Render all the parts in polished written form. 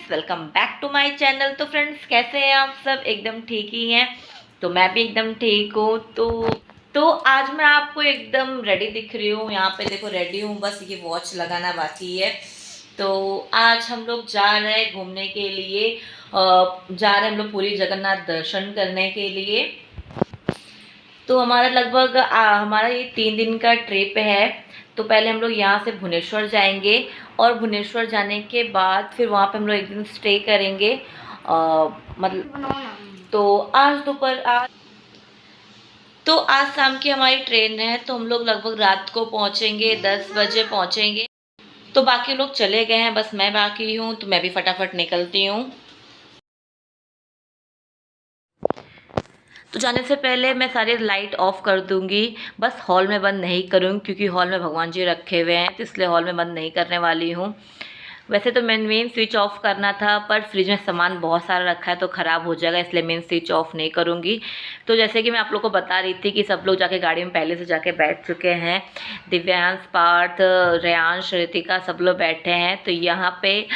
Friends, welcome back to my channel. तो friends, कैसे हैं आप सब? एकदम ठीक ही हैं। तो मैं भी एकदम ठीक हूँ। तो आज मैं आपको एकदम रेडी दिख रही हूँ। यहाँ पे देखो रेडी हूँ, बस ये वॉच लगाना बाकी है। तो आज हम लोग जा रहे हैं घूमने के लिए, जा रहे हैं हम लोग पूरी जगन्नाथ दर्शन करने के लिए। तो हमारा लगभग हमारा ये 3 दिन का ट्रिप है। तो पहले हम लोग यहाँ से भुवनेश्वर जाएंगे और भुवनेश्वर जाने के बाद फिर वहाँ पे हम लोग एक दिन स्टे करेंगे। मतलब तो आज शाम की हमारी ट्रेन है, तो हम लोग लगभग रात को पहुँचेंगे, 10 बजे पहुँचेंगे। तो बाकी लोग चले गए हैं, बस मैं बाकी हूँ, तो मैं भी फटाफट निकलती हूँ। तो जाने से पहले मैं सारी लाइट ऑफ कर दूंगी, बस हॉल में बंद नहीं करूँगी क्योंकि हॉल में भगवान जी रखे हुए हैं, तो इसलिए हॉल में बंद नहीं करने वाली हूँ। वैसे तो मेन स्विच ऑफ करना था, पर फ्रिज में सामान बहुत सारा रखा है तो ख़राब हो जाएगा, इसलिए मेन स्विच ऑफ नहीं करूँगी। तो जैसे कि मैं आप लोग को बता रही थी कि सब लोग जाके गाड़ी में पहले से जाके बैठ चुके हैं। दिव्यांश, पार्थ, रेयांश, रितिका सब लोग बैठे हैं। तो यहाँ पे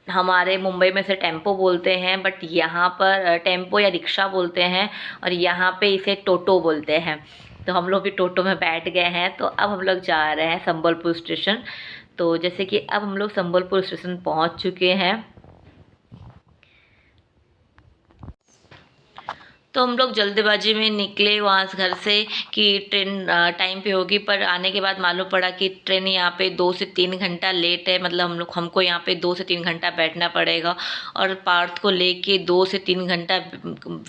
हमारे मुंबई में से टेम्पो बोलते हैं, बट यहाँ पर टेम्पो या रिक्शा बोलते हैं, और यहाँ पे इसे टोटो बोलते हैं। तो हम लोग भी टोटो में बैठ गए हैं। तो अब हम लोग जा रहे हैं संबलपुर स्टेशन। तो जैसे कि अब हम लोग संबलपुर स्टेशन पहुँच चुके हैं। तो हम लोग जल्दबाजी में निकले वहाँ से, घर से, कि ट्रेन टाइम पे होगी, पर आने के बाद मालूम पड़ा कि ट्रेन यहाँ पे 2 से 3 घंटा लेट है। मतलब हमको यहाँ पे 2 से 3 घंटा बैठना पड़ेगा, और पार्थ को लेके 2 से 3 घंटा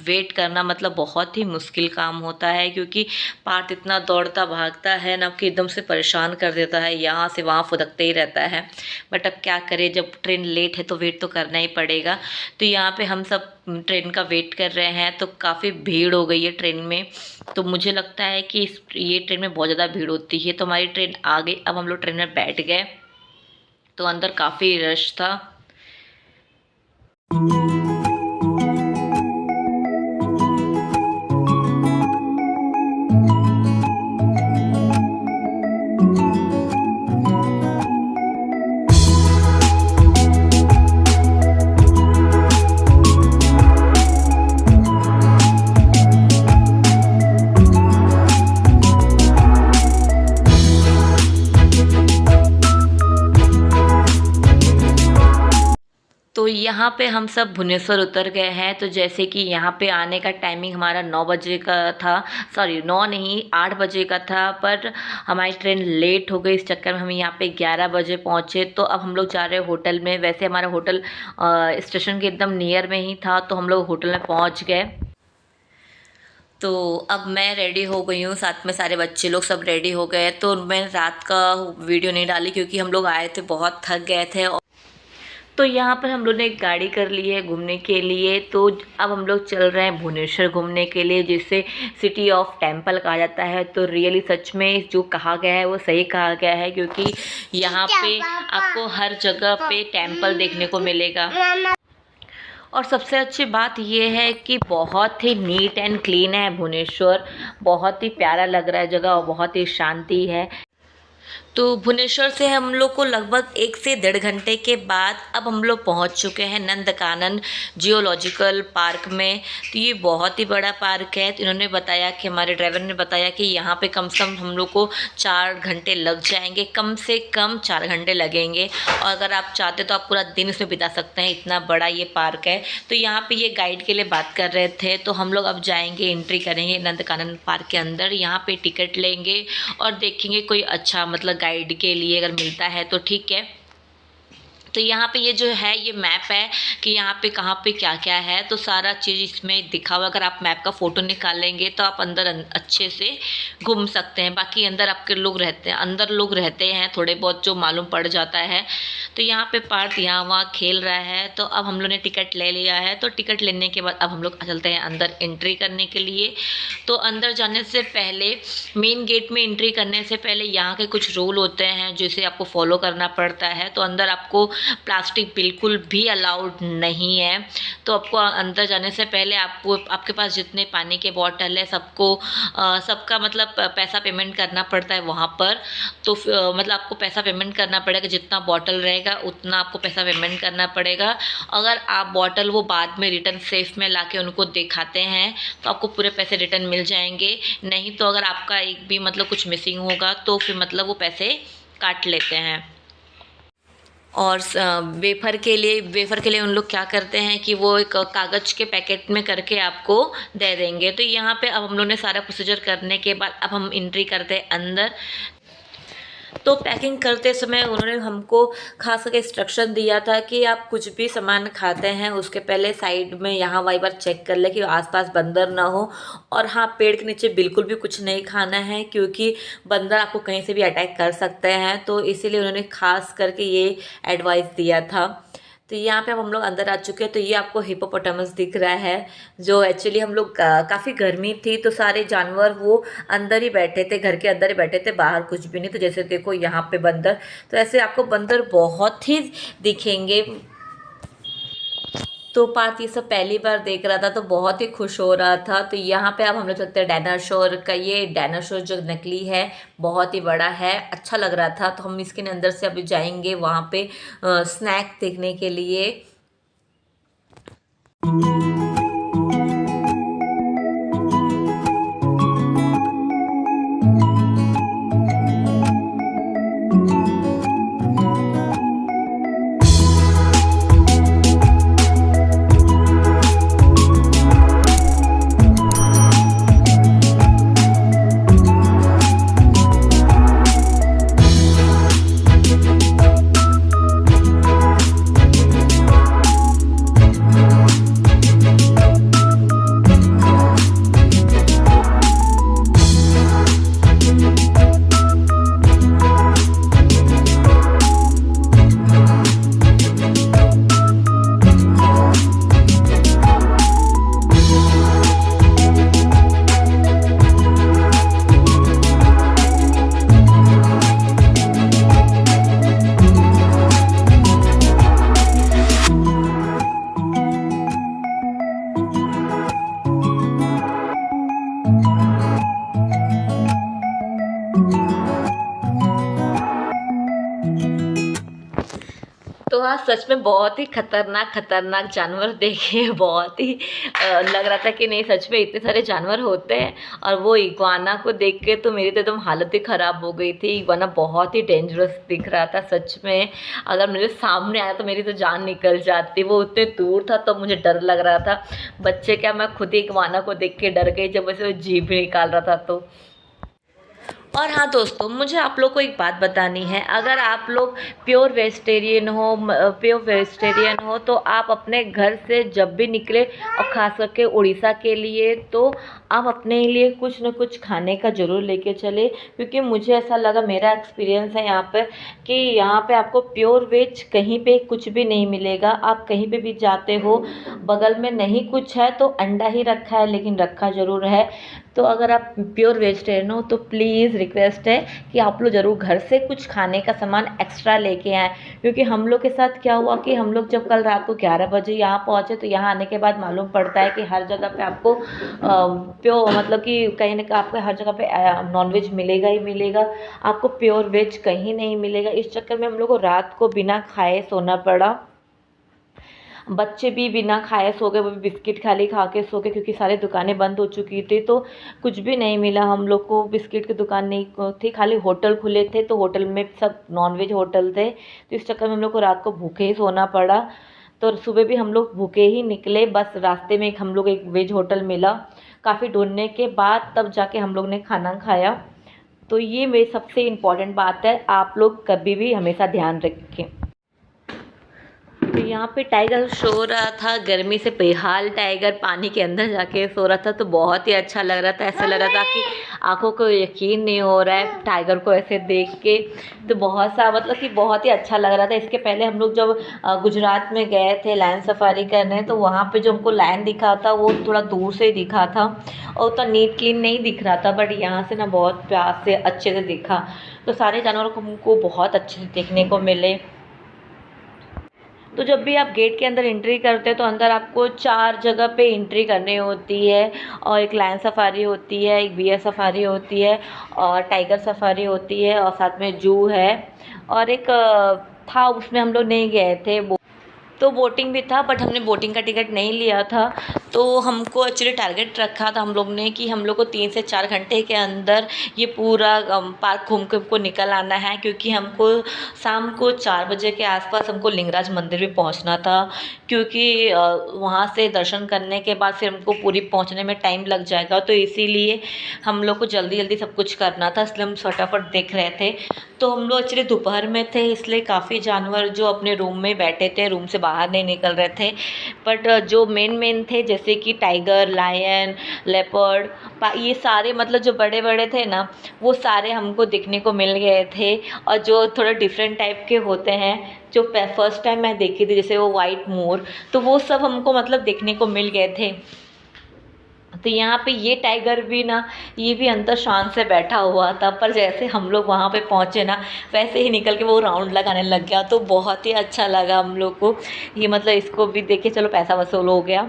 वेट करना मतलब बहुत ही मुश्किल काम होता है, क्योंकि पार्थ इतना दौड़ता भागता है ना कि एकदम से परेशान कर देता है, यहाँ से वहाँ फुदकते ही रहता है। बट अब क्या करें, जब ट्रेन लेट है तो वेट तो करना ही पड़ेगा। तो यहाँ पे हम सब ट्रेन का वेट कर रहे हैं। तो काफ़ी भीड़ हो गई है ट्रेन में। तो मुझे लगता है कि ये ट्रेन में बहुत ज़्यादा भीड़ होती है। तो हमारी ट्रेन आ गई, अब हम लोग ट्रेन में बैठ गए। तो अंदर काफ़ी रश था। तो यहाँ पे हम सब भुवनेश्वर उतर गए हैं। तो जैसे कि यहाँ पे आने का टाइमिंग हमारा 9 बजे का था, सॉरी 9 नहीं 8 बजे का था, पर हमारी ट्रेन लेट हो गई। इस चक्कर में हम यहाँ पे 11 बजे पहुँचे। तो अब हम लोग जा रहे हैं होटल में। वैसे हमारा होटल स्टेशन के एकदम नियर में ही था, तो हम लोग होटल में पहुँच गए। तो अब मैं रेडी हो गई हूँ, साथ में सारे बच्चे लोग सब रेडी हो गए। तो मैं रात का वीडियो नहीं डाली क्योंकि हम लोग आए थे, बहुत थक गए थे। तो यहाँ पर हम लोग ने एक गाड़ी कर ली है घूमने के लिए। तो अब हम लोग चल रहे हैं भुवनेश्वर घूमने के लिए, जिसे सिटी ऑफ टेम्पल कहा जाता है। तो रियली सच में जो कहा गया है वो सही कहा गया है, क्योंकि यहाँ पे आपको हर जगह पे टेम्पल देखने को मिलेगा। और सबसे अच्छी बात ये है कि बहुत ही नीट एंड क्लीन है भुवनेश्वर। बहुत ही प्यारा लग रहा है जगह, और बहुत ही शांति है। तो भुवनेश्वर से हम लोग को लगभग 1 से 1.5 घंटे के बाद अब हम लोग पहुंच चुके हैं नंदकानन जियोलॉजिकल पार्क में। तो ये बहुत ही बड़ा पार्क है। तो इन्होंने बताया कि, हमारे ड्राइवर ने बताया कि यहाँ पे कम से कम हम लोग को 4 घंटे लग जाएंगे, कम से कम 4 घंटे लगेंगे। और अगर आप चाहते तो आप पूरा दिन इसमें बिता सकते हैं, इतना बड़ा ये पार्क है। तो यहाँ पर ये गाइड के लिए बात कर रहे थे। तो हम लोग अब जाएँगे, एंट्री करेंगे नंदकानन पार्क के अंदर। यहाँ पर टिकट लेंगे और देखेंगे कोई अच्छा मतलब गाइड के लिए अगर मिलता है तो ठीक है। तो यहाँ पे ये जो है ये मैप है कि यहाँ पे कहाँ पे क्या क्या है, तो सारा चीज़ इसमें दिखा हुआ। अगर आप मैप का फ़ोटो निकालेंगे तो आप अंदर अच्छे से घूम सकते हैं। बाकी अंदर आपके लोग रहते हैं, अंदर लोग रहते हैं थोड़े बहुत, जो मालूम पड़ जाता है। तो यहाँ पे पार्थ यहाँ वहाँ खेल रहा है। तो अब हम लोग ने टिकट ले लिया है। तो टिकट लेने के बाद अब हम लोग चलते हैं अंदर एंट्री करने के लिए। तो अंदर जाने से पहले, मेन गेट में एंट्री करने से पहले यहाँ के कुछ रूल होते हैं जिसे आपको फॉलो करना पड़ता है। तो अंदर आपको प्लास्टिक बिल्कुल भी अलाउड नहीं है। तो आपको अंदर जाने से पहले आपको आपके पास जितने पानी के बॉटल है सबका मतलब पैसा पेमेंट करना पड़ता है वहाँ पर। तो मतलब आपको पैसा पेमेंट करना पड़ेगा, जितना बॉटल रहेगा उतना आपको पैसा पेमेंट करना पड़ेगा। अगर आप बॉटल वो बाद में रिटर्न सेफ में लाके उनको दिखाते हैं तो आपको पूरे पैसे रिटर्न मिल जाएंगे। नहीं तो अगर आपका एक भी मतलब कुछ मिसिंग होगा तो फिर मतलब वो पैसे काट लेते हैं। और वेफ़र के लिए उन लोग क्या करते हैं कि वो एक कागज़ के पैकेट में करके आपको दे देंगे। तो यहाँ पे अब हम लोगों ने सारा प्रोसीजर करने के बाद अब हम एंट्री करते हैं अंदर। तो पैकिंग करते समय उन्होंने हमको खास करके इंस्ट्रक्शन दिया था कि आप कुछ भी सामान खाते हैं उसके पहले साइड में यहाँ वहीं पर चेक कर ले कि आसपास बंदर ना हो। और हाँ, पेड़ के नीचे बिल्कुल भी कुछ नहीं खाना है क्योंकि बंदर आपको कहीं से भी अटैक कर सकते हैं। तो इसीलिए उन्होंने खास करके ये एडवाइस दिया था। तो यहाँ पे अब हम लोग अंदर आ चुके हैं। तो ये आपको हिप्पोपोटामस दिख रहा है, जो एक्चुअली हम लोग काफ़ी गर्मी थी तो सारे जानवर वो अंदर ही बैठे थे, घर के अंदर ही बैठे थे, बाहर कुछ भी नहीं। तो जैसे देखो यहाँ पे बंदर, तो ऐसे आपको बंदर बहुत ही दिखेंगे। तो पार्थ ये सब पहली बार देख रहा था तो बहुत ही खुश हो रहा था। तो यहाँ पे अब हम लोग चलते हैं डायनासोर का। ये डायनासोर जो नकली है बहुत ही बड़ा है, अच्छा लग रहा था। तो हम इसके अंदर से अभी जाएंगे वहाँ पे स्नैक देखने के लिए। तो हाँ, सच में बहुत ही खतरनाक जानवर देखे। बहुत ही लग रहा था कि नहीं सच में इतने सारे जानवर होते हैं। और वो इग्वाना को देख के तो मेरी तो एकदम हालत ही ख़राब हो गई थी। इग्वाना बहुत ही डेंजरस दिख रहा था सच में। अगर मेरे सामने आया तो मेरी तो जान निकल जाती। वो उतने दूर था तो मुझे डर लग रहा था। बच्चे क्या, मैं खुद ही इग्वाना को देख के डर गई जब उसे जीभ निकाल रहा था तो। और हाँ दोस्तों, मुझे आप लोग को एक बात बतानी है। अगर आप लोग प्योर वेजिटेरियन हो तो आप अपने घर से जब भी निकले, और ख़ास करके उड़ीसा के लिए, तो आप अपने लिए कुछ न कुछ खाने का ज़रूर लेके चले। क्योंकि मुझे ऐसा लगा, मेरा एक्सपीरियंस है यहाँ पर, कि यहाँ पे आपको प्योर वेज कहीं पे कुछ भी नहीं मिलेगा। आप कहीं पे भी जाते हो, बगल में नहीं कुछ है तो अंडा ही रखा है, लेकिन रखा ज़रूर है। तो अगर आप प्योर वेजिटेरियन हो तो प्लीज़ रिक्वेस्ट है कि आप लोग ज़रूर घर से कुछ खाने का सामान एक्स्ट्रा लेके आएँ। क्योंकि हम लोग के साथ क्या हुआ कि हम लोग जब कल रात को 11 बजे यहाँ पहुँचे तो यहाँ आने के बाद मालूम पड़ता है कि हर जगह पे आपको प्योर मतलब कि कहीं ना कहीं आपको हर जगह पे नॉनवेज मिलेगा ही मिलेगा, आपको प्योर वेज कहीं नहीं मिलेगा। इस चक्कर में हम लोग को रात को बिना खाए सोना पड़ा। बच्चे भी बिना खाए सो गए, वो भी बिस्किट खाली खा के सो गए क्योंकि सारी दुकानें बंद हो चुकी थी। तो कुछ भी नहीं मिला हम लोग को, बिस्किट की दुकान नहीं थी, खाली होटल खुले थे। तो होटल में सब नॉनवेज होटल थे, तो इस चक्कर में हम लोग को रात को भूखे ही सोना पड़ा। तो सुबह भी हम लोग भूखे ही निकले। बस रास्ते में हम लोग एक वेज होटल मिला, काफ़ी ढूंढने के बाद तब जाके हम लोग ने खाना खाया। तो ये मेरी सबसे इम्पॉर्टेंट बात है, आप लोग कभी भी हमेशा ध्यान रखें। तो यहाँ पे टाइगर सो रहा था, गर्मी से बेहाल टाइगर पानी के अंदर जाके सो रहा था। तो बहुत ही अच्छा लग रहा था, ऐसा लग रहा था कि आंखों को यकीन नहीं हो रहा है टाइगर को ऐसे देख के। तो बहुत सा मतलब कि बहुत ही अच्छा लग रहा था। इसके पहले हम लोग जब गुजरात में गए थे लायन सफारी करने, तो वहाँ पे जो हमको लायन दिखा था वो थोड़ा दूर से दिखा था और उतना नीट क्लीन नहीं दिख रहा था। बट यहाँ से ना बहुत प्यार से अच्छे से दिखा। तो सारे जानवरों को हमको बहुत अच्छे से देखने को मिले। तो जब भी आप गेट के अंदर एंट्री करते हैं तो अंदर आपको 4 जगह पे एंट्री करनी होती है, और एक लायन सफारी होती है, एक बियर सफारी होती है, और टाइगर सफारी होती है, और साथ में जू है, और एक था उसमें हम लोग नहीं गए थे, तो बोटिंग भी था, बट हमने बोटिंग का टिकट नहीं लिया था। तो हमको एक्चुअली टारगेट रखा था हम लोग ने कि हम लोग को 3 से 4 घंटे के अंदर ये पूरा पार्क घूम के हमको निकल आना है, क्योंकि हमको शाम को 4 बजे के आसपास हमको लिंगराज मंदिर भी पहुंचना था, क्योंकि वहाँ से दर्शन करने के बाद फिर हमको पूरी पहुंचने में टाइम लग जाएगा। तो इसीलिए हम लोग को जल्दी जल्दी सब कुछ करना था, इसलिए हम फटाफट देख रहे थे। तो हम लोग एक्चुअली दोपहर में थे, इसलिए काफ़ी जानवर जो अपने रूम में बैठे थे, रूम से बाहर नहीं निकल रहे थे। बट जो मेन थे जैसे कि टाइगर, लायन, लेपर्ड, ये सारे मतलब जो बड़े बड़े थे ना, वो सारे हमको दिखने को मिल गए थे। और जो थोड़ा डिफरेंट टाइप के होते हैं, जो फर्स्ट टाइम मैं देखी थी, जैसे वो वाइट मोर, तो वो सब हमको मतलब देखने को मिल गए थे। तो यहाँ पे ये टाइगर भी ना, ये भी अंदर शांत से बैठा हुआ था, पर जैसे हम लोग वहाँ पे पहुँचे ना, वैसे ही निकल के वो राउंड लगाने लग गया। तो बहुत ही अच्छा लगा हम लोग को ये, मतलब इसको भी देखे चलो पैसा वसूल हो गया।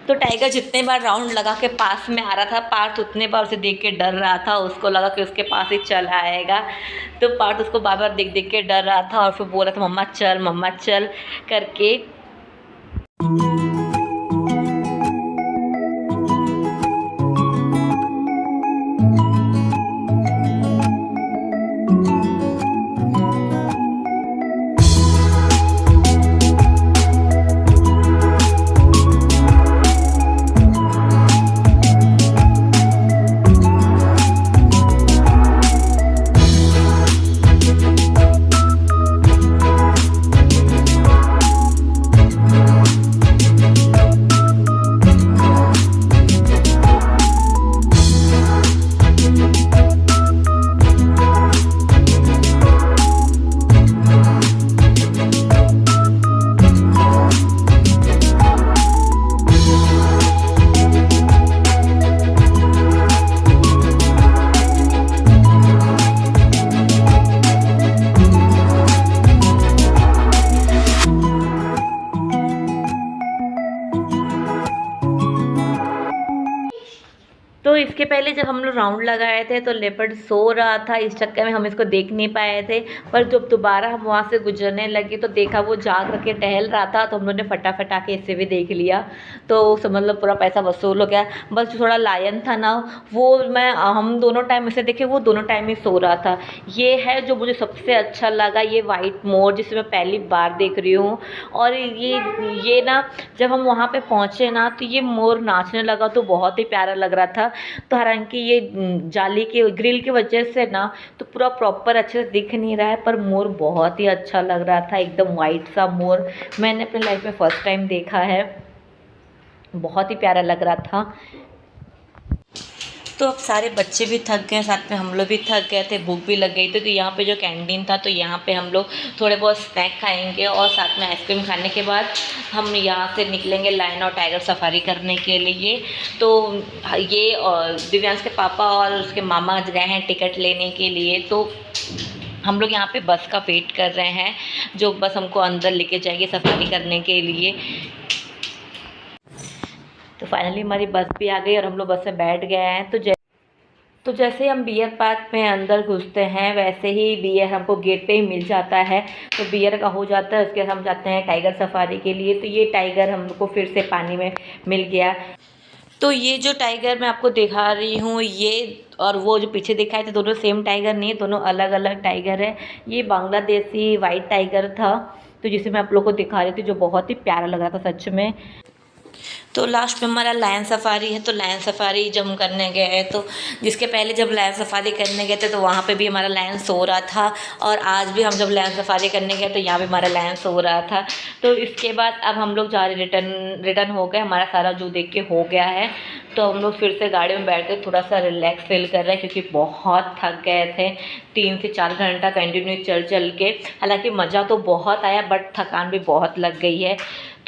तो टाइगर जितने बार राउंड लगा के पास में आ रहा था, पार्थ उतने बार उसे देख के डर रहा था, उसको लगा कि उसके पास ही चला आएगा। तो पार्थ उसको बार बार देख देख के डर रहा था, और फिर बोल रहा था मम्मा चल करके। तो इसके पहले जब हम लोग राउंड लगाए थे तो लेपर्ड सो रहा था, इस चक्कर में हम इसको देख नहीं पाए थे। पर जब दोबारा हम वहाँ से गुजरने लगे तो देखा वो जाग करके टहल रहा था, तो हम लोग ने फटाफट आके इसे भी देख लिया। तो समझ लो पूरा पैसा वसूल हो गया। बस जो थोड़ा लायन था ना, वो हम दोनों टाइम इसे देखे, वो दोनों टाइम ही सो रहा था। ये है जो मुझे सबसे अच्छा लगा, ये वाइट मोर, जिसे मैं पहली बार देख रही हूँ। और ये ना जब हम वहाँ पे पहुँचे ना, तो ये मोर नाचने लगा, तो बहुत ही प्यारा लग रहा था। तो हालांकि ये जाली के ग्रिल की वजह से ना तो पूरा प्रॉपर अच्छे से दिख नहीं रहा है, पर मोर बहुत ही अच्छा लग रहा था, एकदम वाइट सा मोर मैंने अपनी लाइफ में फर्स्ट टाइम देखा है, बहुत ही प्यारा लग रहा था। तो अब सारे बच्चे भी थक गए, साथ में हम लोग भी थक गए थे, भूख भी लग गई थी। तो यहाँ पे जो कैंटीन था, तो यहाँ पे हम लोग थोड़े बहुत स्नैक खाएंगे, और साथ में आइसक्रीम खाने के बाद हम यहाँ से निकलेंगे लायन और टाइगर सफारी करने के लिए। तो ये और दिव्यांश के पापा और उसके मामा गए हैं टिकट लेने के लिए। तो हम लोग यहाँ पे बस का वेट कर रहे हैं, जो बस हमको अंदर लेके जाएगी सफारी करने के लिए। तो फाइनली हमारी बस भी आ गई और हम लोग बस में बैठ गए हैं। तो जैसे हम बियर पार्क में अंदर घुसते हैं, वैसे ही बियर हमको गेट पे ही मिल जाता है। तो बियर का हो जाता है, उसके बाद हम जाते हैं टाइगर सफारी के लिए। तो ये टाइगर हमको फिर से पानी में मिल गया। तो ये जो टाइगर मैं आपको दिखा रही हूँ, ये और वो जो पीछे दिखाए थे, दोनों सेम टाइगर नहीं है, दोनों अलग अलग टाइगर है। ये बांग्लादेशी वाइट टाइगर था, तो जिसे मैं आप लोग को दिखा रही थी, जो बहुत ही प्यारा लग रहा था सच में। तो लास्ट में हमारा लायन सफारी है। तो लायन सफारी जब हम करने गए, तो जिसके पहले जब लायन सफारी करने गए थे, तो वहाँ पे भी हमारा लायन सो रहा था। और आज भी हम जब लायन सफारी करने गए, तो यहाँ भी हमारा लायन सो रहा था। तो इसके बाद अब हम लोग जा रहे, रिटर्न हो गए, हमारा सारा जो देख के हो गया है। तो हम लोग फिर से गाड़ी में बैठ के थोड़ा सा रिलैक्स फील कर रहे हैं, क्योंकि बहुत थक गए थे 3 से 4 घंटा कंटिन्यू चल के। हालांकि मज़ा तो बहुत आया, बट थकान भी बहुत लग गई है।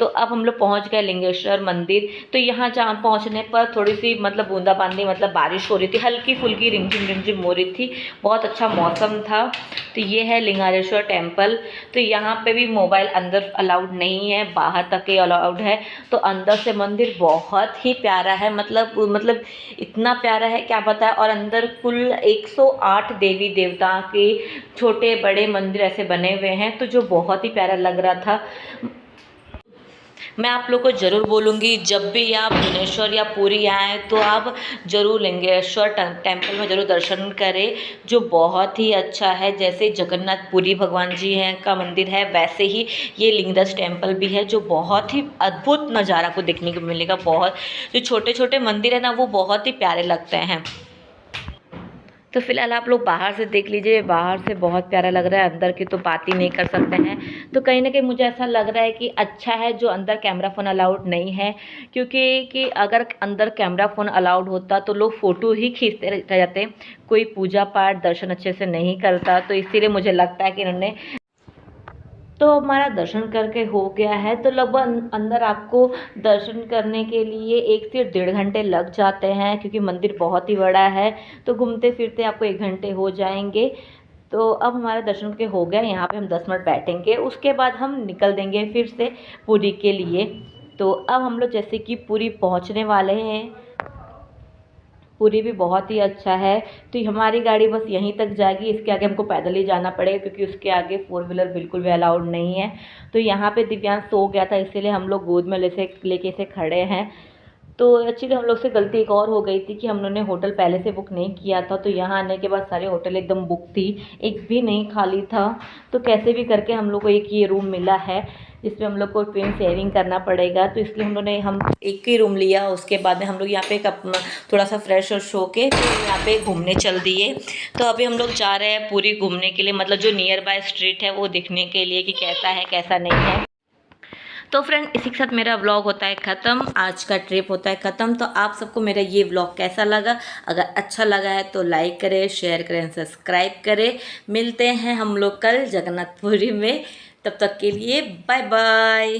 तो अब हम लोग पहुँच गए लिंगेश्वर मंदिर। तो यहाँ जहाँ पहुँचने पर थोड़ी सी मतलब बूंदाबांदी मतलब बारिश हो रही थी, हल्की फुल्की रिमझिम हो रही थी, बहुत अच्छा मौसम था। तो ये है लिंगारेश्वर टेम्पल। तो यहाँ पे भी मोबाइल अंदर अलाउड नहीं है, बाहर तक ही अलाउड है। तो अंदर से मंदिर बहुत ही प्यारा है, मतलब इतना प्यारा है क्या बताएं। और अंदर कुल 108 देवी देवता के छोटे बड़े मंदिर ऐसे बने हुए हैं, तो जो बहुत ही प्यारा लग रहा था। मैं आप लोग को ज़रूर बोलूँगी, जब भी आप भुवनेश्वर या पुरी आएँ तो आप ज़रूर लिंगेश्वर टेम्पल में ज़रूर दर्शन करें, जो बहुत ही अच्छा है। जैसे जगन्नाथ पुरी भगवान जी हैं का मंदिर है, वैसे ही ये लिंगराज टेम्पल भी है, जो बहुत ही अद्भुत नज़ारा को देखने को मिलेगा। बहुत जो छोटे छोटे मंदिर है ना, वो बहुत ही प्यारे लगते हैं। तो फिलहाल आप लोग बाहर से देख लीजिए, बाहर से बहुत प्यारा लग रहा है, अंदर की तो बात ही नहीं कर सकते हैं। तो कहीं ना कहीं मुझे ऐसा लग रहा है कि अच्छा है जो अंदर कैमरा फ़ोन अलाउड नहीं है, क्योंकि अगर अंदर कैमरा फ़ोन अलाउड होता तो लोग फ़ोटो ही खींचते रह जाते, कोई पूजा पाठ दर्शन अच्छे से नहीं करता। तो इसीलिए मुझे लगता है कि इन्होंने तो हमारा दर्शन करके हो गया है। तो लगभग अंदर आपको दर्शन करने के लिए 1 से 1.5 घंटे लग जाते हैं, क्योंकि मंदिर बहुत ही बड़ा है। तो घूमते फिरते आपको 1 घंटे हो जाएंगे। तो अब हमारा दर्शन के हो गया, यहाँ पे हम 10 मिनट बैठेंगे, उसके बाद हम निकल देंगे फिर से पुरी के लिए। तो अब हम लोग जैसे कि पुरी पहुँचने वाले हैं। पुरी भी बहुत ही अच्छा है। तो हमारी गाड़ी बस यहीं तक जाएगी, इसके आगे हमको पैदल ही जाना पड़ेगा, क्योंकि उसके आगे 4 व्हीलर बिल्कुल भी अलाउड नहीं है। तो यहाँ पे दिव्यांश सो गया था, इसीलिए हम लोग गोद में लेके इसे खड़े हैं। तो एक्चुअली हम लोग से गलती एक और हो गई थी कि हम लोगों ने होटल पहले से बुक नहीं किया था। तो यहाँ आने के बाद सारे होटल एकदम बुक थी, एक भी नहीं खाली था। तो कैसे भी करके हम लोग को एक ये रूम मिला है, जिसमें हम लोग को ट्विन शेयरिंग करना पड़ेगा। तो इसलिए हम एक ही रूम लिया। उसके बाद में हम लोग यहाँ पे थोड़ा सा फ्रेश और हो के फिर यहाँ पे घूमने चल दिए। तो अभी हम लोग जा रहे हैं पूरी घूमने के लिए, मतलब जो नियर बाय स्ट्रीट है वो देखने के लिए कि कैसा है कैसा नहीं है। तो फ्रेंड, इसी के साथ मेरा व्लॉग होता है ख़त्म, आज का ट्रिप होता है ख़त्म। तो आप सबको मेरा ये व्लॉग कैसा लगा? अगर अच्छा लगा है तो लाइक करें, शेयर करें, सब्सक्राइब करें। मिलते हैं हम लोग कल जगन्नाथपुरी में, तब तक के लिए बाय बाय।